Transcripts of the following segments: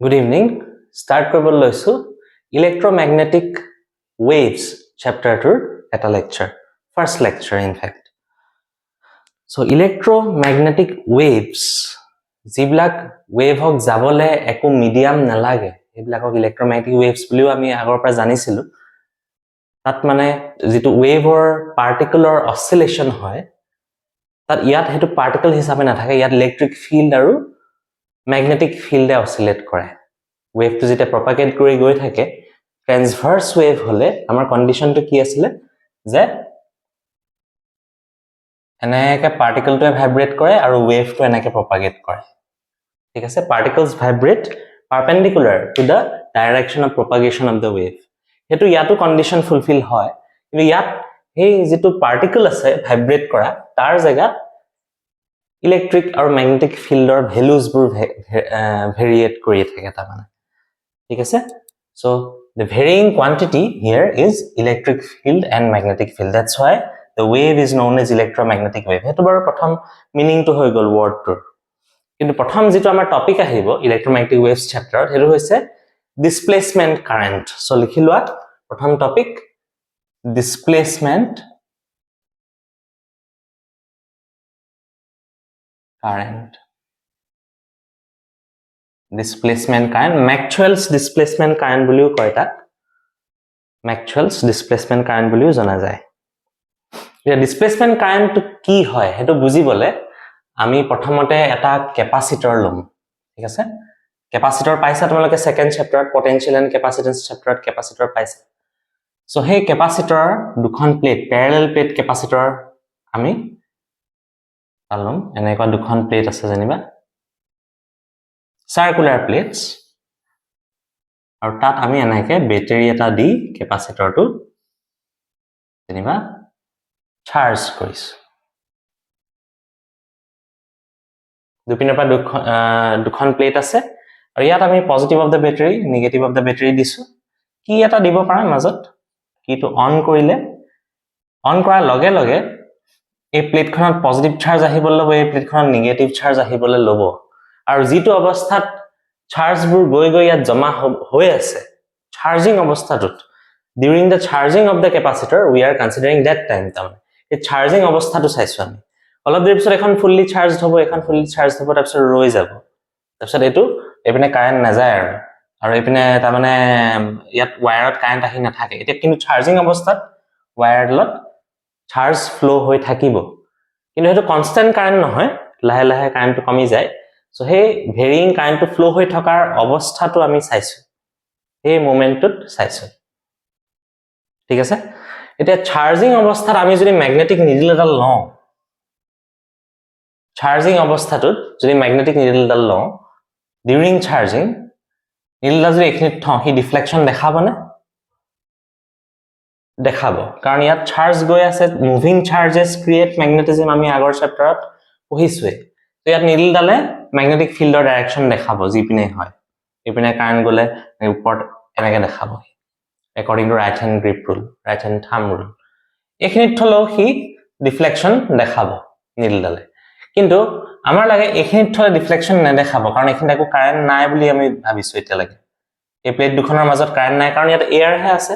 Good evening. Start কৰিব লৈছো electromagnetic waves chapter 2 এটা lecture. First lecture in fact. So electromagnetic waves যিবিলাক wave হক যাবলে একো মিডিয়াম নালাগে এইবিলাকক electromagnetic waves বুলিও আমি আগৰ পৰা জানিছিলো তাত মানে যেটো waveৰ particular oscillation হয় তাত ইয়াত হেতু particle হিচাপে নাথাকে ইয়াত electric field আৰু magnetic field oscillate কৰে wave to jeta propagate kori goi thake transverse wave hole amar condition to ki asile je enake particle to vibrate kore aru wave to enake propagate kore thik ase particles vibrate perpendicular to the direction of propagation of the wave hetu yato condition fulfill hoy kintu yat hey jetu particle ase vibrate kora tar jaga electric or magnetic field or values bur variate kori thake ta mane ঠিক আছে so the varying quantity here is electric field and magnetic field that's why the wave is known as electromagnetic wave hetu bar prothom meaning to hoy gol word to kintu prothom jitu amar topic ahibo electromagnetic waves chapter hetu hoise displacement current so likhilwa prothom topic displacement current displacement current Maxwell's displacement current বুলিও কয় তাক Maxwell's displacement current বুলিও জনা যায় এতিয়া displacement current কি হয় হেতু বুজিবলে আমি প্ৰথমতে এটা ক্যাপাসিটৰ লম ঠিক আছে ক্যাপাসিটৰ পাইছা তোমালোকে সেকেন্ড চ্যাপ্টাৰত পটেনশিয়াল এন্ড ক্যাপাসিটেন্স চ্যাপ্টাৰত ক্যাপাসিটৰ পাইছা সো হে ক্যাপাসিটৰ দুখন প্লেট প্যাৰালেল প্লেট ক্যাপাসিটৰ আমি আলম এনেকুৱা দুখন প্লেট আছে জানিবা circular plates আৰু তাত আমি এনেকে ব্যাটাৰি এটা দি ক্যাপাসিটৰটো যেনিবা চাৰ্জ কৰিছো দুপিনৰ পৰা দুখন প্লেট আছে আৰু ইয়াত আমি positive of the battery negative of the battery দিছো কি এটা দিব পাৰা মাজত কিটো অন কৰিলে অন কৰাৰ লগে লগে এই প্লেটখনত পজিটিভ চাৰ্জ আহিবলৈ লব এই প্লেটখনত নেগেটিভ চাৰ্জ আহিবলৈ লব আৰু যেটো অৱস্থাত চাৰ্জবোৰ গৈ গৈ ইয়াত জমা হৈ আছে charging অৱস্থাটোত during the charging of the capacitor we are considering that time তাৰমানে এই চাৰ্জিং অৱস্থাটো চাইছো আমি অলপ দেৰি পিছত এখন ফুললি চাৰ্জড হ'ব এখন ফুললি চাৰ্জড হ'ব তাৰপিছত ৰৈ যাব তাৰপিছত এটো এপিনে কাৰেন্ট নাযায় আৰু এপিনে তাৰমানে ইয়াত ওয়্যাৰত কাৰেন্ট আহি নাথাকে এতিয়া কিন্তু চাৰ্জিং অৱস্থাত ওয়্যাৰলত চাৰ্জ ফ্লো হৈ থাকিব কিন্তু এটো কনস্ট্যান্ট কাৰেন্ট নহয় লাহে লাহে কাৰেন্টটো কমি যায় সো হে ভেৰিং কাৰেন্টটো ফ্লো হৈ থকাৰ অৱস্থাটো আমি চাইছো এই মোমেন্টত চাইছো ঠিক আছে এতিয়া চাৰ্জিং অৱস্থাত আমি যদি ম্যাগনেটিক নিডল এডাল লওঁ চাৰ্জিং অৱস্থাটোত যদি ম্যাগনেটিক নিডল এডাল লওঁ ডিউৰিং চাৰ্জিং নিডলডাল যদি এখিনিত থওঁ হি ডিফ্লেকশন দেখাবনে দেখাব কাৰণ ইয়াত চাৰ্জ গৈ আছে মুভিং চাৰ্জেস ক্ৰিয়েট ম্যাগনেটিজম আমি আগৰ চ্যাপ্টাৰত পঢ়িছোৱে তো ইয়াত নিডলডালে ম্যাগনেটিক ফিল্ডৰ ডাইৰেকশন দেখাব জিপিনে হয় ইপিনে কাৰেন্ট গলে ওপৰত এনেকে দেখাব according to right hand grip rule right hand thumb rule এখিনিত থলো হি ডিফ্লেকশন দেখাব নিডলডালে কিন্তু আমাৰ লাগে এখিনিত থলে ডিফ্লেকশন নেদেখাব কাৰণ এখিনিত একো কাৰেন্ট নাই বুলি আমি ভাবিছো এতিয়া লাগে এই প্লেট দুখনৰ মাজত কাৰেন্ট নাই কাৰণ ইয়াত এয়াৰ হে আছে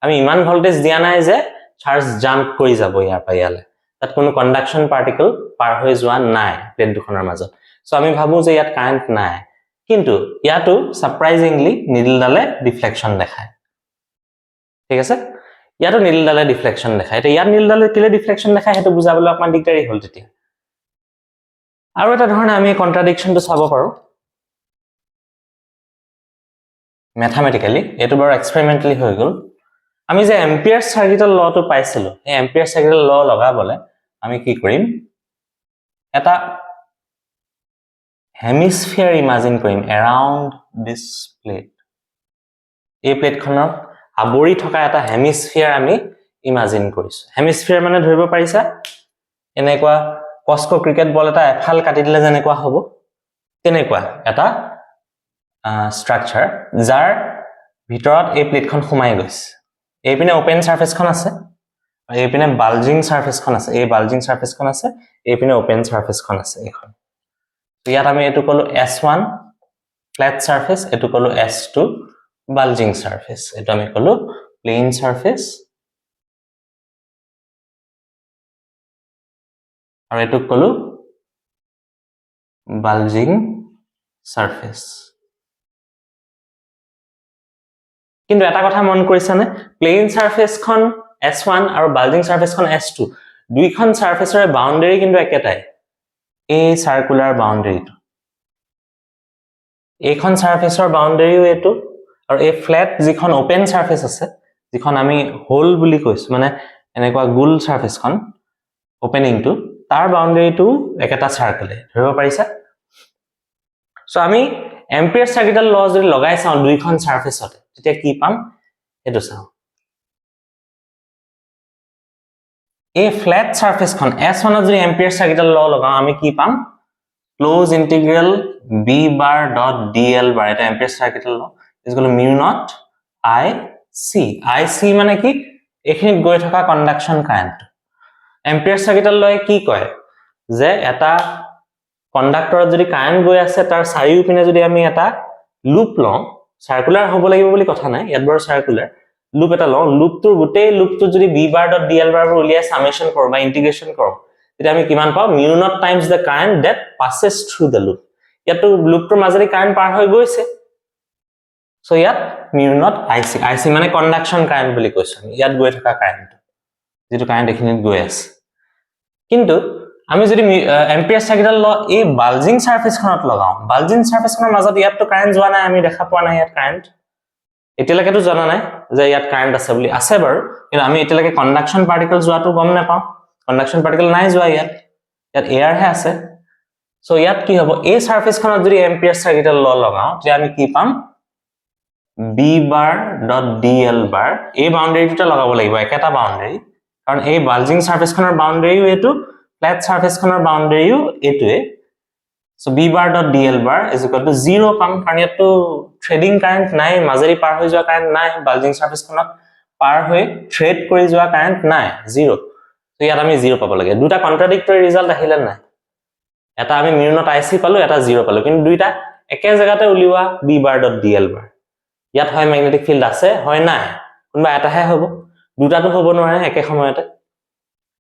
আমি ইমান ভোল্টেজ দিয়া নাই যে চাৰ্জ জাম্প কৰি যাব ইয়াৰ পৰা ইয়ালে তাত কোনো কন্ডাকশন পাৰ্টিকল পাৰ হৈ যোৱা নাই প্লেট দুখনৰ মাজত সো আমি ভাবো যে ইয়াত কাৰেন্ট নাই কিন্তু ইয়াতো সাৰপ্ৰাইজিংলি নিডলডালে ডিফ্লেকশন দেখায় ঠিক আছে ইয়াতো নিডলডালে ডিফ্লেকশন দেখায় এটা ইয়াত নিডলডালে কিলে ডিফ্লেকশন দেখায় হেতু বুজাবলৈ অকমান দিগদাৰি হল তেতিয়া আৰু এটা ধৰণে আমি কন্ট্ৰাডিকশনটো চাব পাৰো ম্যাথমেটিক্যালি এটো বৰ এক্সপেৰিমেন্টালি হৈ গল আমি যে এম্পিয়াৰ সাৰ্কিটৰ লটো পাইছিলো এই এম্পিয়াৰ সাৰ্কিটৰ ল লগাবলে আমি কি কৰিম এটা হেমিস্ফিয়াৰ ইমাজিন কৰিম around this plate এই প্লেটখনৰ আবৰি থকা এটা হেমিস্ফিয়াৰ আমি ইমাজিন কৰিছো হেমিস্ফিয়াৰ মানে ধৰিব পাৰিছা এনেকুৱা কস্কো ক্ৰিকেট বল এটা এফাল কাটি দিলে যেনেকুৱা হ'ব তেনেকুৱা এটা স্ট্ৰাকচাৰ যাৰ ভিতৰত এই প্লেটখন সোমাই গৈছে এইপিনে ওপেন সাৰফেসখন আছে আৰু এইপিনে বালজিং সাৰফেসখন আছে এই বালজিং সাৰফেসখন আছে এইপিনে ওপেন সাৰফেসখন আছে এখন ইয়াত আমি এটো কলো S1 flat surface, etu kolu S2 bulging surface, etu ami kolu plane surface, aru etu kolu bulging surface. কিন্তু এটা কথা মন কৰিছানে, প্লেন সাৰফেসখন S1 আৰু বাল্জিং সাৰফেসখন S2 দুইখন সাৰফেসৰ বাউন্ডাৰী কিন্তু একেটাই, এই সাৰ্কুলাৰ বাউন্ডাৰীটো, এইখন সাৰফেসৰ বাউন্ডাৰীও এটো, আৰু এই ফ্ল্যাট যিখন ওপেন সাৰফেস আছে, যিখন আমি হোল বুলি কৈছো, মানে এনেকুৱা গোল সাৰফেসখন ওপেনিংটো, তাৰ বাউন্ডাৰীটো একেটা সাৰ্কেলে, ধৰিব পাৰিছা? সো আমি এম্পিয়াৰ সাৰ্কিটাল ল যদি লগাই চাওঁ দুইখন সাৰফেসতে, তেতিয়া কি পাম এটো চাওঁ। এই ফ্ল্যাট সাৰফেসখন S1 ত যদি এম্পিয়াৰ সাৰ্কিটাল ল লগাও আমি কি পাম? Close integral b bar dot dl bar, এটা ampere circuital law is equal to mu naught i c মানে কি? এখিনিত গৈ থকা কন্ডাকশন কাৰেন্ট। এম্পিয়াৰ সাৰ্কিটাল লয় কি কয় যে এটা কন্ডাক্টৰত যদি কাৰেন্ট গৈ আছে তাৰ চাৰিওপিনে যদি আমি এটা লুপ লওঁ, সাৰ্কুলাৰ হ'ব লাগিব বুলি কথা নাই, ইয়াত বৰ সাৰ্কুলাৰ লুপ এটা লওঁ, লুপটোৰ গোটেই লুপটো যদি b bar dot dl bar উলিয়াই সামেশন কৰোঁ বা ইন্টিগ্ৰেশন কৰোঁ, তেতিয়া আমি কিমান পাওঁ? Mu not times the current that passes through the loop। ইয়াতো লুপটোৰ মাজেদি কাৰেন্ট পাৰ হৈ গৈছে, সো ইয়াত মিউ নট ic মানে কন্ডাকশন কাৰেন্ট বুলি কৈছো, ইয়াত গৈ থকা কাৰেন্ট, যেটো কাৰেন্ট এখিনিত গৈ আছে। কিন্তু আমি যদি এম্পিয়াৰ সাৰ্কিটাল ল এই বাল্জিং সাৰফেসখনত লগাও, বাল্জিং সাৰফেসখনৰ মাজত ইয়াতটো কাৰেন্ট যোৱা নাই, আমি দেখা পোৱা নাই ইয়াত কাৰেন্ট, এতিয়ালৈকেতো জনা নাই যে ইয়াত কাৰেন্ট আছে বুলি, আছে বাৰু, কিন্তু আমি এতিয়ালৈকে কন্ডাকশন পাৰ্টিকল যোৱাটো গম নাপাওঁ, কন্ডাকশন পাৰ্টিকল নাই যোৱা ইয়াত এয়াৰ হে আছে। সো ইয়াত কি হ'ব? এই সাৰফেসখনত যদি এম্পিয়াৰ সাৰ্কিটাল ল লগাও তেতিয়া আমি কি পাম? b bar dot dl bar, এই বাউন্ডাৰীটোতে লগাব লাগিব, একেটা বাউন্ডাৰী, কাৰণ এই বাল্জিং সাৰফেসখনৰ বাউন্ডাৰীও এটো, ফ্ল্যাট সাৰফেসখনৰ বাউন্ডাৰীও এটোৱে। So b bar dot dl bar is equal to 0 পাম, কাৰণ ইয়াতো থ্ৰেডিং কাৰেন্ট নাই, মাজেদি পাৰ হৈ যোৱা কাৰেন্ট নাই, বাল্জিং সাৰফেসখনত পাৰ হৈ থ্ৰেড কৰি যোৱা কাৰেন্ট নাই, 0। তো ইয়াত আমি 0 পাব লাগে। দুটা কন্ট্ৰাডিক্টৰি ৰিজাল্ট আহিলে নাই? এটা আমি মিউ নট ic পালো, এটা 0 পালো, কিন্তু দুইটা একে জায়গাতে উলিওৱা b bar dot dl bar। ইয়াত হয় ম্যাগনেটিক ফিল্ড আছে, হয় নাই, কোনবা এটাহে হ'ব, দুটাটো হ'ব নোৱাৰে একে সময়তে।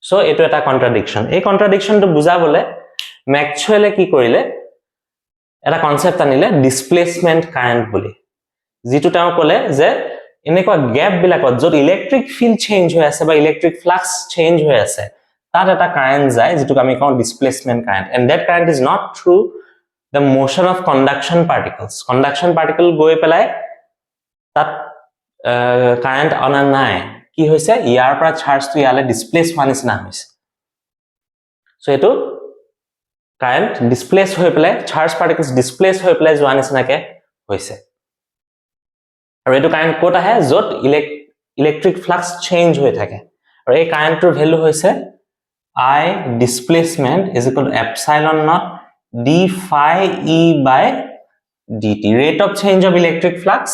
সো এটো এটা কন্ট্ৰাডিকশন। এই কন্ট্ৰাডিকশনটো বুজাবলে ম্যাক্সওয়েলে কি কৰিলে, এটা কনসেপ্ট আনিলে ডিসপ্লেসমেন্ট কাৰেন্ট বুলি, যেটো তেওঁ কলে যে এনেকুৱা গ্যাপ বিলাকত যত ইলেক্ট্ৰিক ফিল্ড চেঞ্জ হৈ আছে বা ইলেক্ট্ৰিক ফ্লাক্স চেঞ্জ হৈ আছে, তাত এটা কারেন্ট যায় যেটোক আমি কওঁ displacement current, and that current is not through the motion of conduction particles. Conduction particle গৈ পেলাই তাত কাৰেন্ট অনা নাই, কি হৈছে? ইয়াৰ পৰা চাৰ্জটো ইয়ালে ডিসপ্লেস হোৱা নিচিনা হৈছে। সো এটো কাৰেন্ট ডিসপ্লেস হৈ পেলাই, চাৰ্জ পাৰ্টিকলস ডিসপ্লেস হৈ পেলাই যোৱা নিচিনাকে হৈছে। আৰু এটো কাৰেন্ট ক'ত আহে? যত ইলেক্ট্ৰিক ফ্লাক্স চেঞ্জ হৈ থাকে, আৰু এই কাৰেন্টৰ ভ্যালু হৈছে I displacement is equal to epsilon naught d phi e by dt, rate of change of electric flux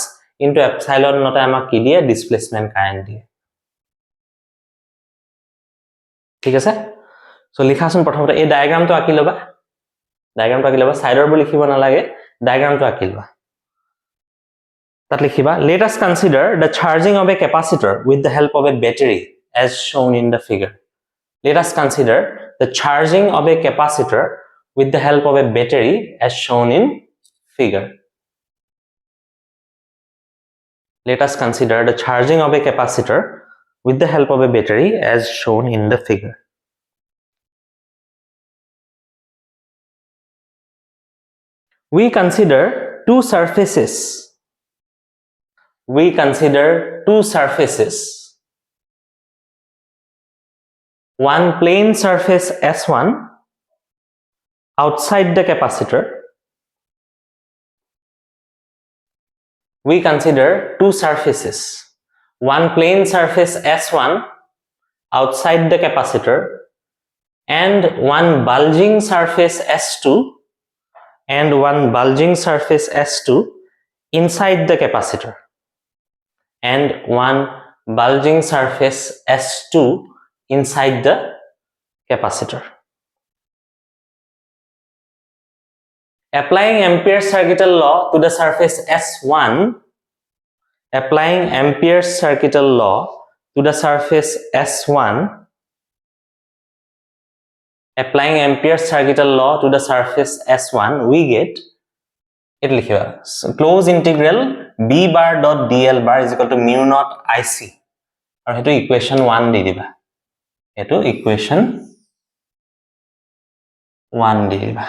into epsilon naught আমাক কি দিয়ে? ডিসপ্লেসমেন্ট কারেন্ট দিয়ে। ঠিক আছে? সো লিখাচোন প্ৰথমতে এই ডায়াগ্ৰামটো আঁকি লবা, সাইডৰ বুলি লিখিব নালাগে, ডায়াগ্ৰামটো আঁকি লবা। তাত লিখিবা, let us consider the charging of a capacitor with the help of a battery as shown in the figure. Let us consider the charging of a capacitor with the help of a battery as shown in figure. Let us consider the charging of a capacitor with the help of a battery as shown in the figure. We consider two surfaces. One plane surface S1 outside the capacitor. We consider two surfaces. One plane surface S1 outside the capacitor and one bulging surface S2 and one bulging surface S2 inside the capacitor and one bulging surface S2 inside the capacitor. Applying Ampere's circuital law to the surface S1, applying Ampere's circuital law to the surface S1, applying Ampere's circuital law to the surface S1, we get it likhiba. So, close integral b bar dot dl bar is equal to mu naught IC. Or hetu equation 1 di diba. Hetu equation 1 di diba.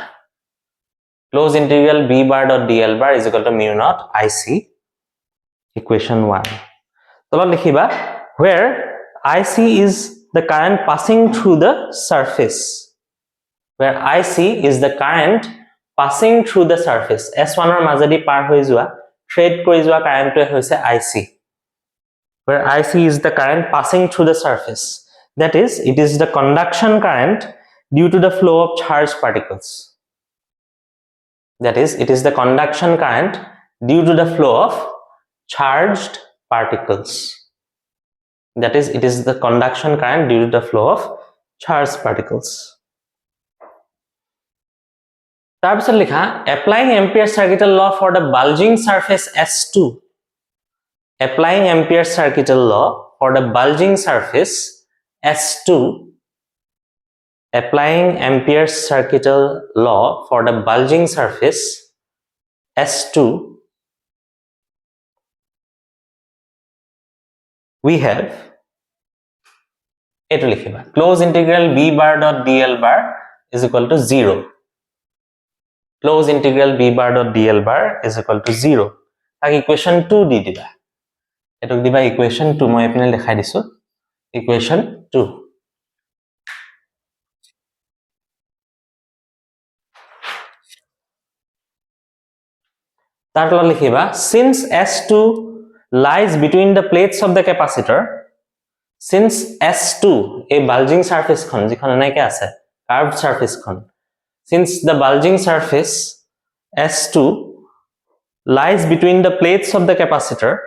Close integral b bar dot dl bar is equal to mu naught IC. Equation 1. So, likhiba where IC is the current passing through the surface. Where IC is the current passing through the surface. S1 or মাজedi par hoi jua, thread kori jua current to hoise IC. Where IC is the current passing through the surface. That is, it is the conduction current due to the flow of charged particles. That is, it is the conduction current due to the flow of charged particles. That is, it is the conduction current due to the flow of charged particles. তাৰপিছত লিখা applying Ampere's circuital law for the bulging surface S2. Applying Ampere's circuital law for the bulging surface S2. Applying Ampere's circuital law for the bulging surface S2. We have etu likhiba close integral b bar dot dl bar is equal to 0. Close integral b bar dot dl bar is equal to 0. Tak equation 2 di diba. Etok diba equation 2 moi apne likhai disu. Equation 2. Tar tolot likhiba since S2 lies between the plates of the capacitor, since S2 a bulging surface khon jikhon enaike ase curved surface khon, since the bulging surface S2 lies between the plates of the capacitor,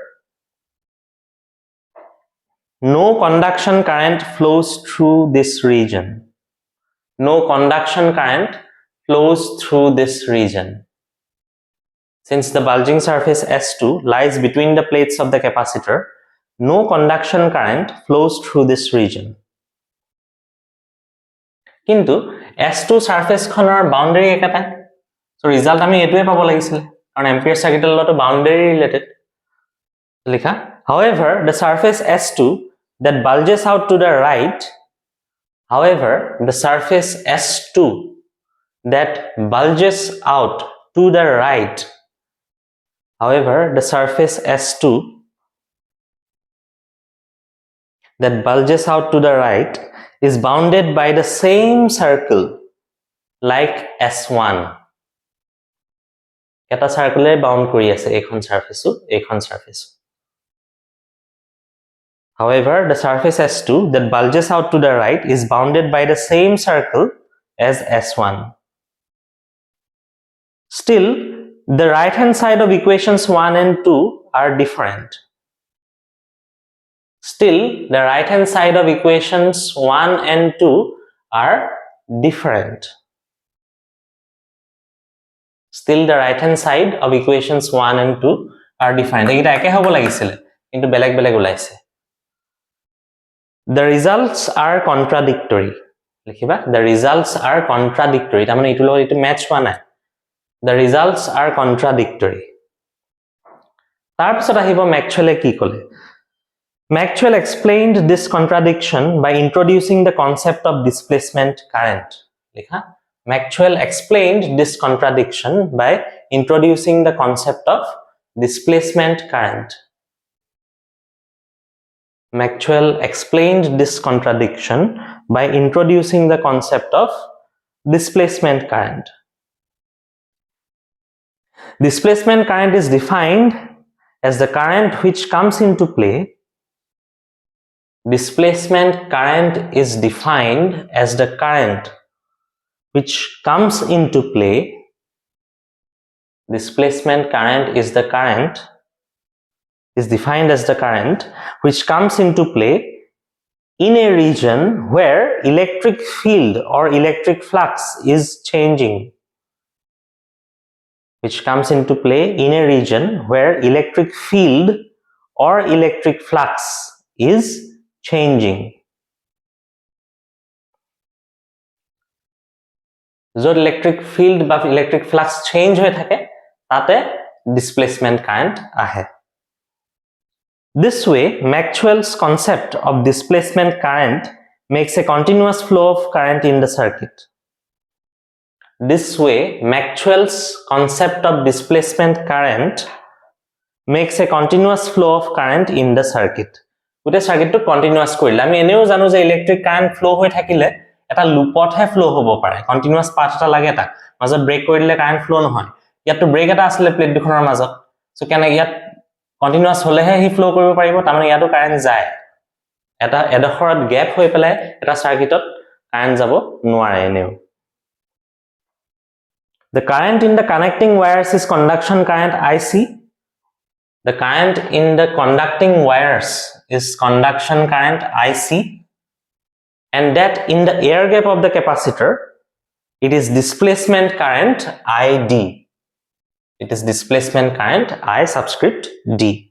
no conduction current flows through this region. No conduction current flows through this region. Since the bulging surface S2 lies between the plates of the capacitor, no conduction current flows through this region. Kintu S2 surface khonor boundary ekata. So result ami etue pabo lagisile. Karon Ampere's circuital law to boundary related. Likha, however, the surface S2 that bulges out to the right, however, the surface S2 that bulges out to the right, however, the surface S2 that bulges out to the right is bounded by the same circle like S1. Eta circle bound kori ase ekhon surface. However, the surface S2 that bulges out to the right is bounded by the same circle as S1. Still, the right-hand side of equations 1 and 2 are different. Still, the right-hand side of equations 1 and 2 are different. Still, the right-hand side of equations 1 and 2 are different. Ekita eke hobo lagisile, kintu beleg ulaise. The results are contradictory. Likhiba, the results are contradictory. Tamane itu log itu match hua nai. The results are contradictory. Tar pisot ahibo Maxwell ki kole. Maxwell explained this contradiction by introducing the concept of displacement current. Likha, Maxwell explained this contradiction by introducing the concept of displacement current. Maxwell explained this contradiction by introducing the concept of displacement current. Displacement current is defined as the current which comes into play. Displacement current is defined as the current which comes into play. Displacement current is the current is defined as the current which comes into play in a region where electric field or electric flux is changing. which comes into play in a region where electric field or electric flux is changing. য'ত electric field বা electric flux change হৈ থাকে তাতে displacement current আহে This way Maxwell's concept of displacement current makes a continuous flow of current in the circuit This way Maxwell's concept of displacement current makes a continuous flow of current in the circuit গোটে সার্কিটটো continuous কৰিলে আমি এনেও জানো যে electric current flow হৈ থাকিলে এটা লুপতহে flow হ'ব পাৰে কন্টিনিউয়াস পাথ এটা লাগে এটা মাজত ব্ৰেক কৰি দিলে কাৰেন্ট ফ্লো নহয় ইয়াতো ব্ৰেক এটা আছিল প্লেট দুখনৰ মাজত সো কেনে ইয়াত কন্টিনিউয়াস হলেহে হি ফ্লো কৰিব পাৰিব তাৰমানে ইয়াতো কাৰেন্ট যায় এটা এডখৰত গ্যাপ হৈ পেলাই এটা সাৰ্কিটত কাৰেন্ট যাব নোৱাৰে এনেও The current in the connecting wires is conduction current IC The current in the conducting wires is conduction current IC and that in the air gap of the capacitor it is displacement current ID it is displacement current I subscript D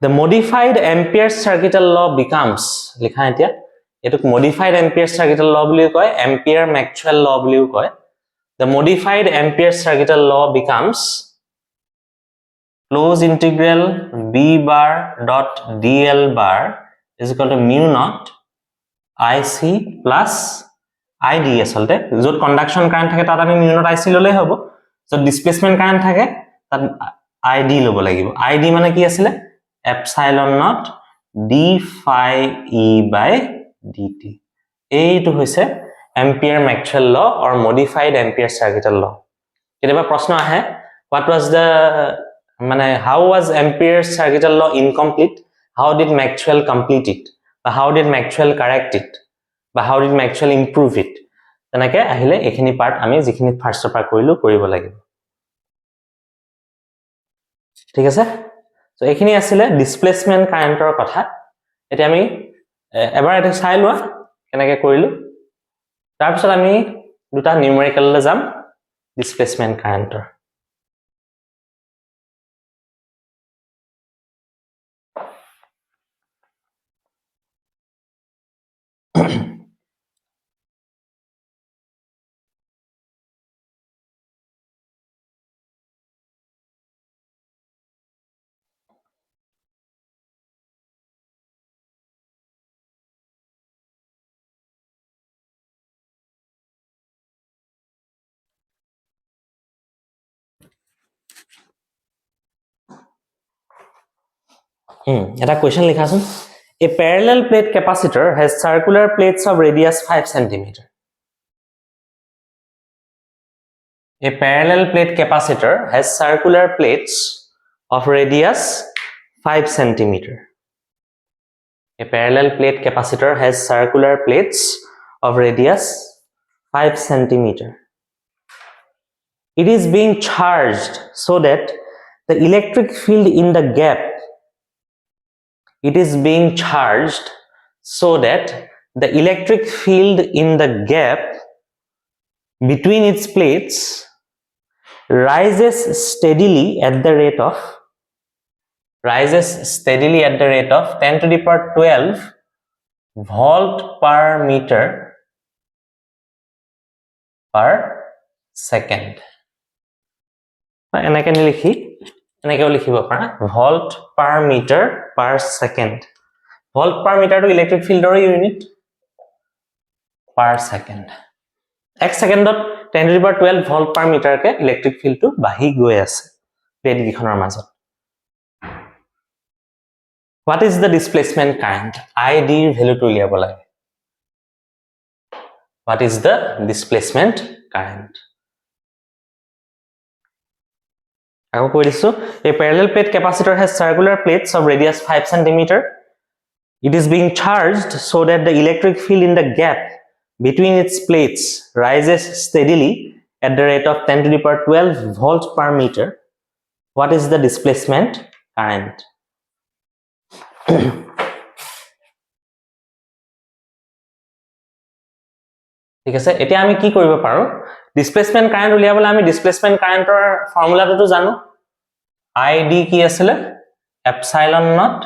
The modified Ampere's circuital law becomes লিখা এতিয়া এটুক modified Ampere's circuital law বুলি কয় Ampere Maxwell law বুলিও কয় The modified Ampere's circuital law becomes close integral B bar dot DL bar is equal to mu naught IC plus ID আসলতে যত conduction current থাকে তাত আমি mu naught IC ললে হ'ব যত ডিসপ্লেসমেন্ট কারেন্ট থাকে তাত ID লব লাগিব ID মানে কি আছিল epsilon naught d phi e by dt এইটো হৈছে Ampere Maxwell law or modified Ampere circuital law কেতিয়াবা প্ৰশ্ন আহে what was the মানে how was Ampere circuital law incomplete how did Maxwell complete it বা how did Maxwell correct it বা how did Maxwell improve it তেনেকে আহিলে এখিনি part আমি যিখিনি ফাৰ্স্টৰ পৰা কৰিলো কৰিব লাগিব ঠিক আছে সো এখিনি আছিল ডিসপ্লেসমেন্ট কাৰেন্টৰ কথা এতিয়া আমি এবাৰ এটা চাই লোৱা কেনেকৈ কৰিলো তাৰ পিছত আমি দুটা নিউমেৰিকেললৈ যাম ডিসপ্লেসমেন্ট কাৰেন্টৰ এটা question লিখাছোন A parallel plate capacitor has circular plates of radius 5 cm. A parallel plate capacitor has circular plates of radius 5 cm. A parallel plate capacitor has circular plates of radius 5 cm. It is being charged so that the electric field in the gap it is being charged so that the electric field in the gap between its plates rises steadily at the rate of 10 to the power 12 volt per meter per second এনেকে লিখি এনেকেও লিখিব পাৰা volt per metre per second volt per metre to electric ফিল্ডৰ unit per second এক সেকেন্ডত 10 to the power 12 volt per metre কে electric ফিল্ডটো বাহি গৈ আছে প্লেট গিখনৰ মাজত what is the displacement current id value টু উলিয়াব লাগে what is the displacement current A parallel plate capacitor has circular plates of radius 5 cm. It is being charged so that the electric field in the gap between its plates rises steadily at the rate of 10 to the power 12 volts per meter. What is the displacement current? ঠিক আছে এতিয়া আমি কি কৰিব পাৰো displacement current উলিয়াবলে আমি displacement কাৰেন্টৰ ফৰ্মুলাটো জানো id কি আছিল epsilon not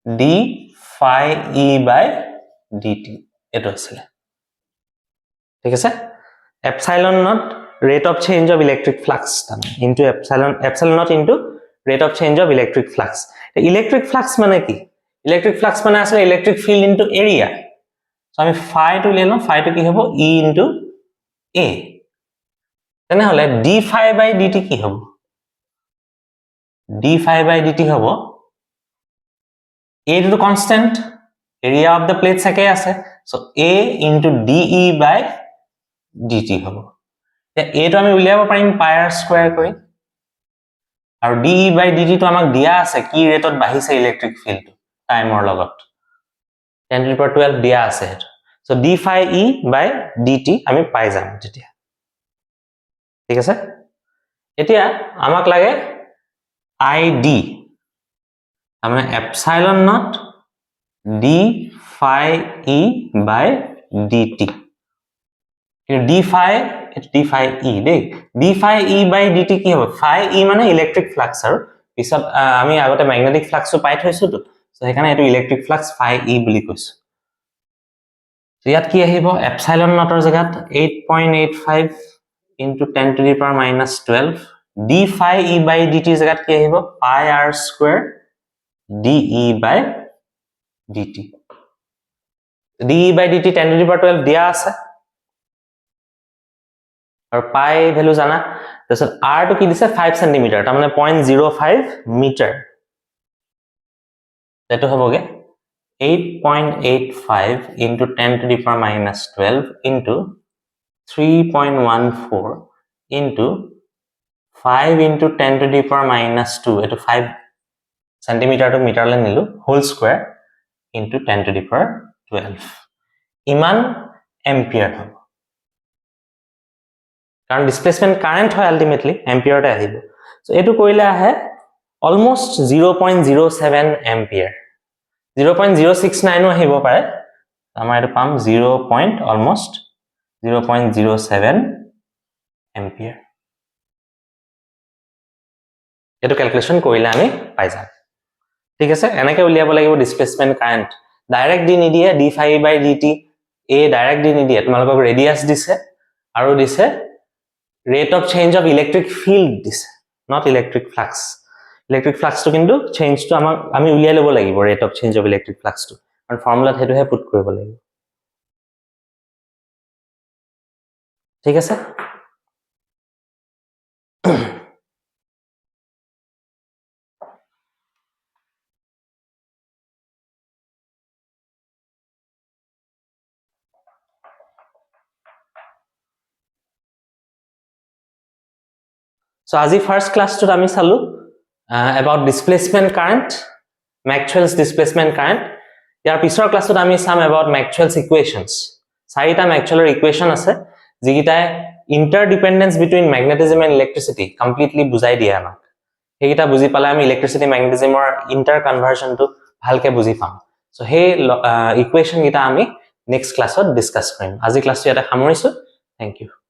d phi e by dt এটো আছিল ঠিক আছে epsilon not rate of change of electric flux into epsilon not into rate of change of electric flux electric flux মানে কি electric flux মানে আছে electric field into area so আমি phi to লেনো phi to কি হ'ব e into a তেনে হলে d phi by dt কি হ'ব d phi by dt হ'ব a to constant area of the plate একে আছে so a into de by dt হ'ব এ তো আমি উলিয়াব পাৰিম pi r স্কয়াৰ কৰি আৰু de by dt তো আমাক দিয়া আছে কি ৰেটত বাঢ়িছে ইলেক্ট্ৰিক ফিল্ড টাইমৰ লগত 10 to the power 12 দিয়া আছে so d phi e by dt আমি পাই যাম তেতিয়া ঠিক আছে এতিয়া আমাক লাগে id আমরা epsilon not d phi e by dt d phi e দেই d phi e by dt কি হবে phi e মানে ইলেক্ট্রিক ফ্লাক্স আৰু পিছত আমি আগতে ম্যাগনেটিক ফ্লাক্সও পাই থৈছো তো সো এখানে এটো ইলেক্ট্রিক ফ্লাক্স phi e বুলি কৈছো ইয়াত কি আহিব epsilon নটৰ জাগাত 8.85 into 10 to the power minus 12 d phi e by dt জাগাত কি আহিব pi r square de by dt de by dt 10 to the power 12 দিয়া আছে আৰু pi ভ্যালু জানা তাৰছত r to কি দিছে 5 cm তাৰ মানে 0.05 মিটাৰ এটো হবগে 8.85 into 10 to the power minus 12 into 3.14 into 5 into 10 to the power minus 2 এটো 5 centimeter to meter লে Nilu whole square into 10 to the power 12 ইমান এম্পিয়াৰ হ'ব কাৰণ ডিসপ্লেসমেন্ট কাৰেন্ট হয় আলটিমেটলি এম্পিয়াৰতে আহিব সো এটো কৰিলে আহে অলমোস্ট 0.07 এম্পিয়াৰ 0.069 আহিব পাৰে আমাৰ এটো পাম 0. almost 0.07 এম্পিয়াৰ এটো ক্যালকুলেশন কৰিলে আমি পাই যাম ঠিক আছে এনেকে উলিয়াব লাগিব ডিসপ্লেসমেন্ট কাৰেন্ট ডাইৰেক্ট দি নিদিয়ে d phi by dt a direct দি নিদিয়ে তোমালোকক ৰেডিয়াস দিছে আৰু দিছে rate of change of electric field দিছে not electric flux to কিন্তু change to আমি উলিয়াই লব লাগিব rate of change of electric flux to আৰু ফৰ্মুলাত হেতুহে পুট কৰিব লাগিব ঠিক আছে So আজি first class to আমি চালু about displacement current Maxwell's displacement current ইয়াৰ পিছৰ ক্লাছত আমি চাম about Maxwell's equations চাৰিটা Maxwell'ৰ equation আছে যিকিটাই interdependence between magnetism and electricity completely বুজাই দিয়ে আমাক হেগিটা বুজি পালে আমি electricity magnetismৰ interconversion to ভালকে বুজি পাম so হে equation গিটা আমি next classত discuss কৰিম আজি ক্লাছটো এটা সামৰিছো thank you